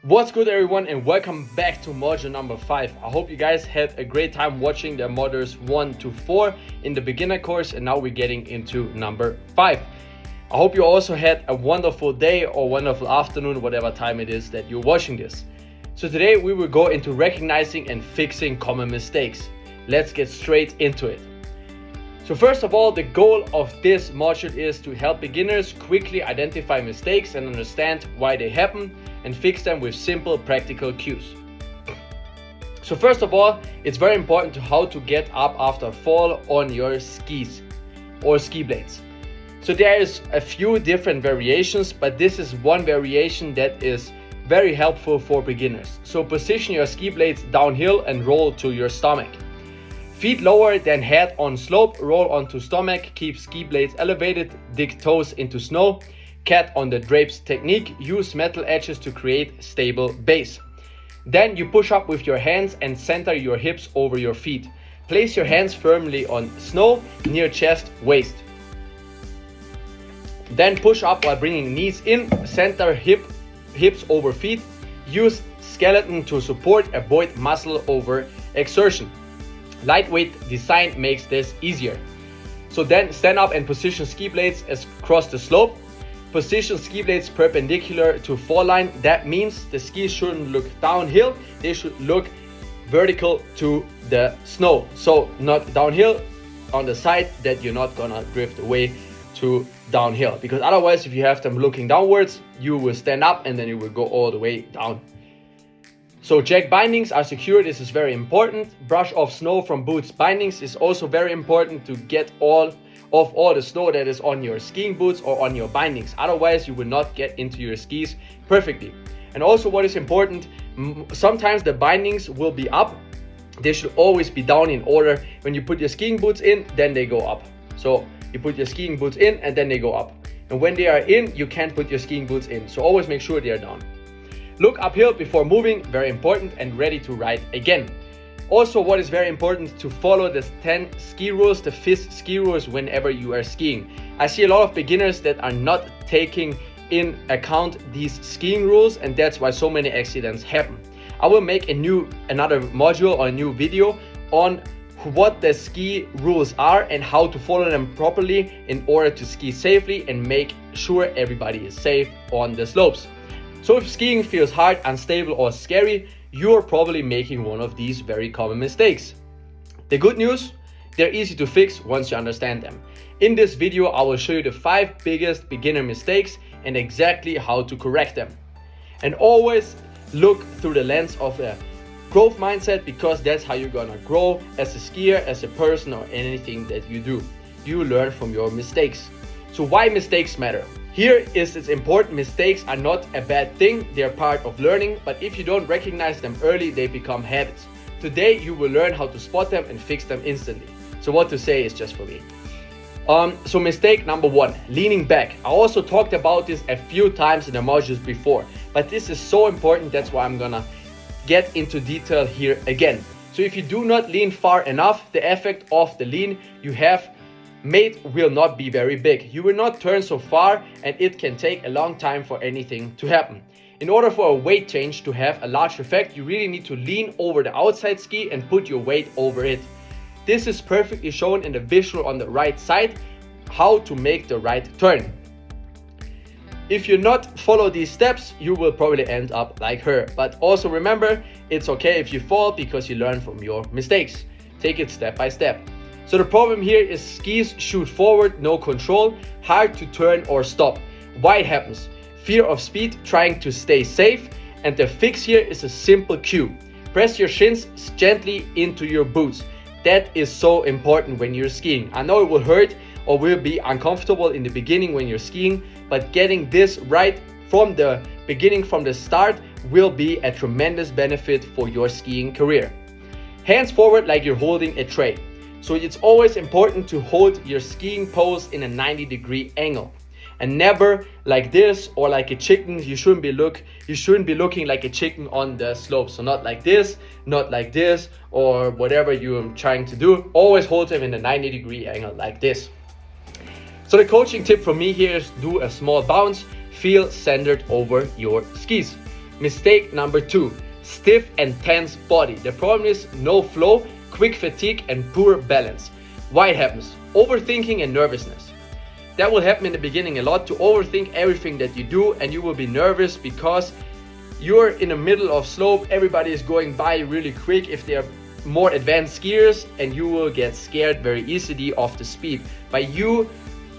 What's good, everyone, and welcome back to module number 5. I hope you guys had a great time watching the modules 1 to 4 in the beginner course, and now we're getting into number 5. I hope you also had a wonderful day or wonderful afternoon, whatever time it is that you're watching this. So today we will go into recognizing and fixing common mistakes. Let's get straight into it. So first of all, the goal of this module is to help beginners quickly identify mistakes and understand why they happen and fix them with simple practical cues. So first of all, it's very important to how to get up after a fall on your skis or ski blades. So there is a few different variations, but this is one variation that is very helpful for beginners. So position your ski blades downhill and roll to your stomach. Feet lower than head on slope, roll onto stomach, keep ski blades elevated, dig toes into snow. Cat on the drapes technique, use metal edges to create stable base. Then you push up with your hands and center your hips over your feet. Place your hands firmly on snow near chest, waist. Then push up while bringing knees in, center hips over feet. Use skeleton to support, avoid muscle over exertion. Lightweight design makes this easier. So then stand up and position ski blades across the slope. Position ski blades perpendicular to fall line. That means the skis shouldn't look downhill, they should look vertical to the snow. So not downhill on the side, that you're not gonna drift away to downhill, because otherwise if you have them looking downwards, you will stand up and then you will go all the way down. So jack bindings are secure. This is very important. Brush off snow from boots bindings is also very important to get all the snow that is on your skiing boots or on your bindings. Otherwise you will not get into your skis perfectly. And also what is important, sometimes the bindings will be up. They should always be down in order. When you put your skiing boots in, then they go up. So you put your skiing boots in and then they go up. And when they are in, you can't put your skiing boots in. So always make sure they are down. Look uphill before moving, very important, and ready to ride again. Also, what is very important, to follow the 10 ski rules, the FIS ski rules whenever you are skiing. I see a lot of beginners that are not taking in account these skiing rules, and that's why so many accidents happen. I will make another module or a new video on what the ski rules are and how to follow them properly in order to ski safely and make sure everybody is safe on the slopes. So if skiing feels hard, unstable or scary, you're probably making one of these very common mistakes. The good news, they're easy to fix once you understand them. In this video, I will show you the 5 biggest beginner mistakes and exactly how to correct them. And always look through the lens of a growth mindset, because that's how you're gonna grow as a skier, as a person, or anything that you do. You learn from your mistakes. So why mistakes matter? Here is it's important. Mistakes are not a bad thing, they're part of learning, but if you don't recognize them early, they become habits. Today you will learn how to spot them and fix them instantly. So what to say is just for me. So mistake number 1, leaning back. I also talked about this a few times in the modules before, but this is so important, that's why I'm gonna get into detail here again. So if you do not lean far enough, the effect of the lean you have made will not be very big. You will not turn so far, and it can take a long time for anything to happen. In order for a weight change to have a large effect, you really need to lean over the outside ski and put your weight over it. This is perfectly shown in the visual on the right side, how to make the right turn. If you not follow these steps, you will probably end up like her. But also remember, it's okay if you fall, because you learn from your mistakes. Take it step by step. So the problem here is skis shoot forward, no control, hard to turn or stop. Why it happens? Fear of speed, trying to stay safe, and the fix here is a simple cue. Press your shins gently into your boots. That is so important when you're skiing. I know it will hurt or will be uncomfortable in the beginning when you're skiing, but getting this right from the beginning, from the start, will be a tremendous benefit for your skiing career. Hands forward like you're holding a tray. So it's always important to hold your skiing pose in a 90-degree angle, and never like this or like a chicken. You shouldn't be looking like a chicken on the slope. So not like this, or whatever you're trying to do. Always hold them in a 90-degree angle like this. So the coaching tip from me here is do a small bounce, feel centered over your skis. Mistake number 2, stiff and tense body. The problem is no flow, quick fatigue and poor balance. Why it happens? Overthinking and nervousness. That will happen in the beginning a lot, to overthink everything that you do, and you will be nervous because you're in the middle of slope, everybody is going by really quick if they are more advanced skiers, and you will get scared very easily of the speed. But you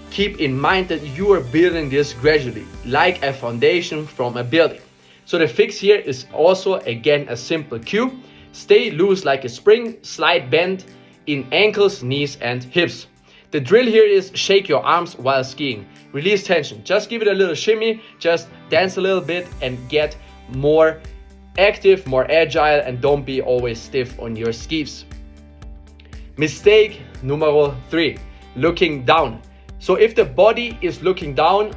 keep in mind that you are building this gradually, like a foundation from a building. So the fix here is also again a simple cue. Stay loose like a spring, slight bend in ankles, knees and hips. The drill here is shake your arms while skiing. Release tension, just give it a little shimmy, just dance a little bit and get more active, more agile, and don't be always stiff on your skis. Mistake numero 3, looking down. So if the body is looking down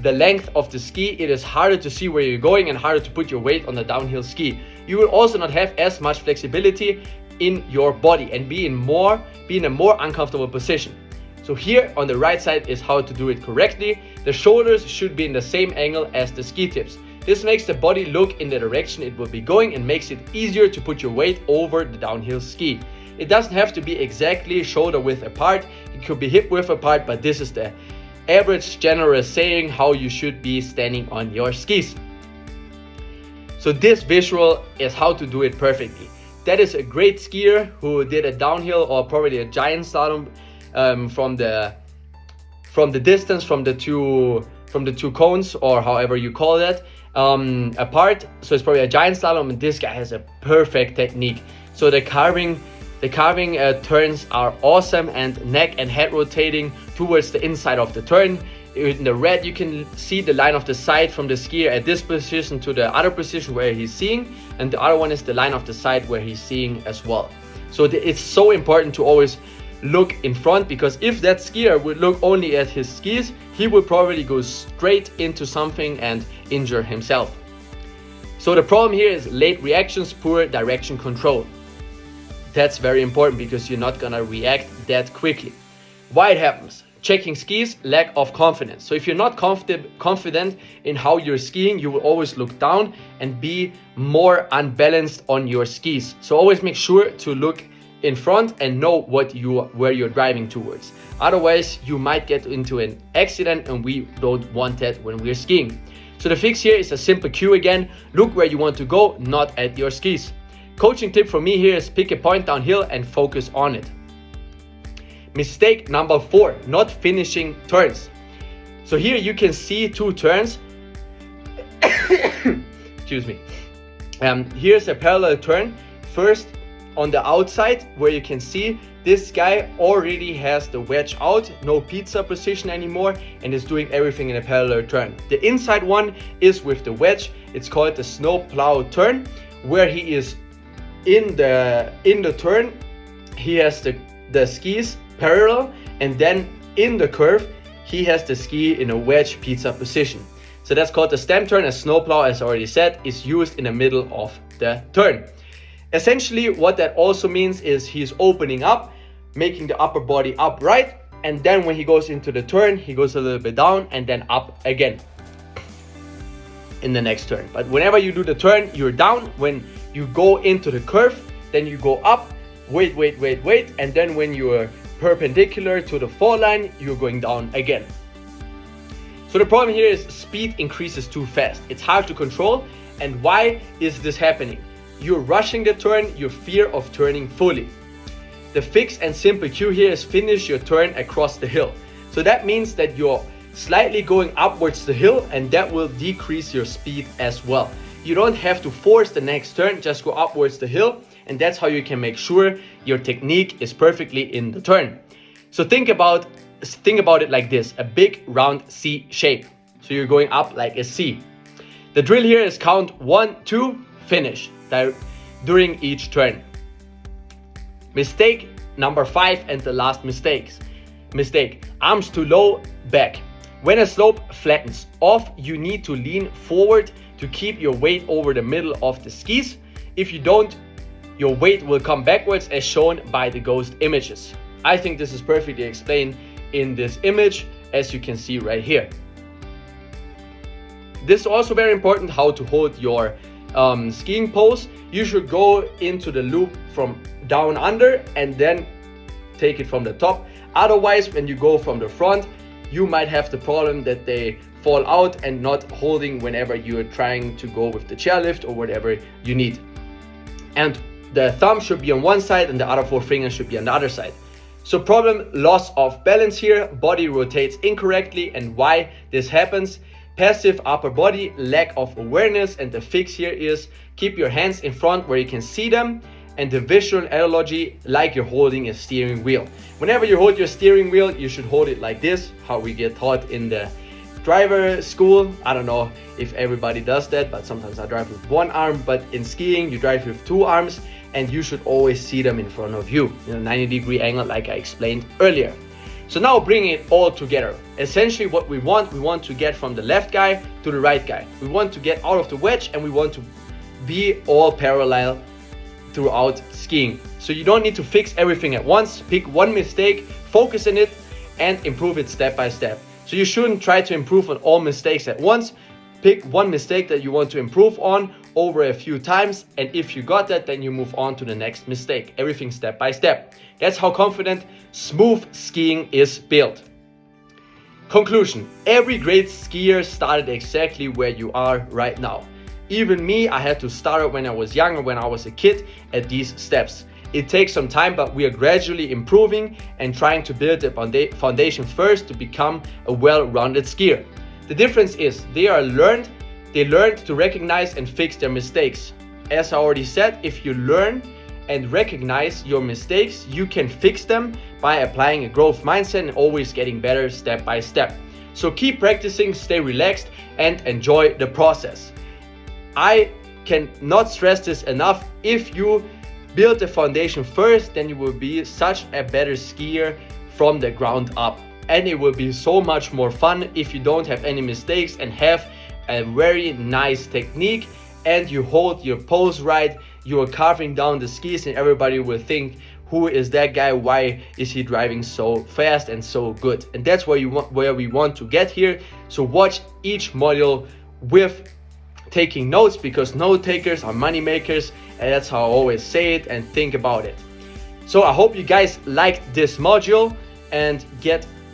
the length of the ski, it is harder to see where you're going and harder to put your weight on the downhill ski. You will also not have as much flexibility in your body and be in a more uncomfortable position. So here on the right side is how to do it correctly. The shoulders should be in the same angle as the ski tips. This makes the body look in the direction it will be going and makes it easier to put your weight over the downhill ski. It doesn't have to be exactly shoulder width apart, it could be hip width apart, but this is the average general saying how you should be standing on your skis. So this visual is how to do it perfectly. That is a great skier who did a downhill or probably a giant slalom from the distance from the two cones, or however you call that, apart. So it's probably a giant slalom, and this guy has a perfect technique. So the carving turns are awesome, and neck and head rotating towards the inside of the turn. In the red you can see the line of the sight from the skier at this position to the other position where he's seeing, and the other one is the line of the sight where he's seeing as well. So it's so important to always look in front, because if that skier would look only at his skis, he would probably go straight into something and injure himself. So the problem here is late reactions, poor direction control. That's very important because you're not gonna react that quickly. Why it happens? Checking skis, lack of confidence. So if you're not confident in how you're skiing, you will always look down and be more unbalanced on your skis. So always make sure to look in front and know where you're driving towards. Otherwise, you might get into an accident, and we don't want that when we're skiing. So the fix here is a simple cue again. Look where you want to go, not at your skis. Coaching tip for me here is pick a point downhill and focus on it. Mistake number 4, not finishing turns. So here you can see 2 turns. Excuse me. Here's a parallel turn. First, on the outside, where you can see this guy already has the wedge out, no pizza position anymore, and is doing everything in a parallel turn. The inside one is with the wedge. It's called the snow plow turn, where he is in the turn. He has the skis parallel, and then in the curve he has the ski in a wedge pizza position. So that's called the stem turn. A snowplow, as I already said, is used in the middle of the turn. Essentially what that also means is he's opening up, making the upper body upright, and then when he goes into the turn, he goes a little bit down and then up again in the next turn. But whenever you do the turn, you're down. When you go into the curve, then you go up, wait, and then when you're perpendicular to the fall line, you're going down again. So the problem here is speed increases too fast. It's hard to control. And why is this happening? You're rushing the turn, your fear of turning fully. The fix and simple cue here is finish your turn across the hill. So that means that you're slightly going upwards the hill, and that will decrease your speed as well. You don't have to force the next turn, just go upwards the hill, and that's how you can make sure your technique is perfectly in the turn. So think about it like this, a big round C shape. So you're going up like a C. The drill here is count 1, 2, finish during each turn. Mistake number 5 and the last mistake, arms too low, back. When a slope flattens off, you need to lean forward to keep your weight over the middle of the skis. If you don't, your weight will come backwards, as shown by the ghost images. I think this is perfectly explained in this image, as you can see right here. This is also very important, how to hold your skiing pose, you should go into the loop from down under and then take it from the top. Otherwise, when you go from the front, you might have the problem that they fall out and not holding whenever you're trying to go with the chairlift or whatever you need. And the thumb should be on one side and the other 4 fingers should be on the other side. So problem, loss of balance here, body rotates incorrectly, and why this happens: passive upper body, lack of awareness, and the fix here is keep your hands in front where you can see them, and the visual analogy like you're holding a steering wheel. Whenever you hold your steering wheel, you should hold it like this, how we get taught in the driver school. I don't know if everybody does that, but sometimes I drive with one arm, but in skiing you drive with 2 arms, and you should always see them in front of you in a 90-degree angle like I explained earlier. So now bringing it all together, essentially what we want to get from the left guy to the right guy. We want to get out of the wedge and we want to be all parallel throughout skiing. So you don't need to fix everything at once. Pick one mistake, focus on it, and improve it step by step. So you shouldn't try to improve on all mistakes at once. Pick one mistake that you want to improve on over a few times, and if you got that, then you move on to the next mistake. Everything step by step. That's how confident, smooth skiing is built. Conclusion: every great skier started exactly where you are right now. Even me, I had to start when I was younger, when I was a kid, at these steps. It takes some time, but we are gradually improving and trying to build the foundation first to become a well-rounded skier. The difference is they learned to recognize and fix their mistakes. As I already said, if you learn and recognize your mistakes, you can fix them by applying a growth mindset and always getting better step by step. So keep practicing, stay relaxed, and enjoy the process. I cannot stress this enough. If you build the foundation first, then you will be such a better skier from the ground up. And it will be so much more fun if you don't have any mistakes and have a very nice technique and you hold your pose right. You are carving down the skis and everybody will think, who is that guy? Why is he driving so fast and so good? And that's where we want to get here. So watch each module with taking notes, because note takers are money makers, and that's how I always say it and think about it. So I hope you guys liked this module and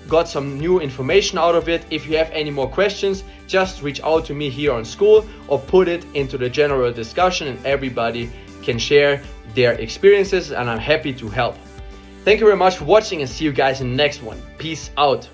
got some new information out of it. If you have any more questions, just reach out to me here on school or put it into the general discussion, and everybody can share their experiences and I'm happy to help. Thank you very much for watching and see you guys in the next one. Peace out.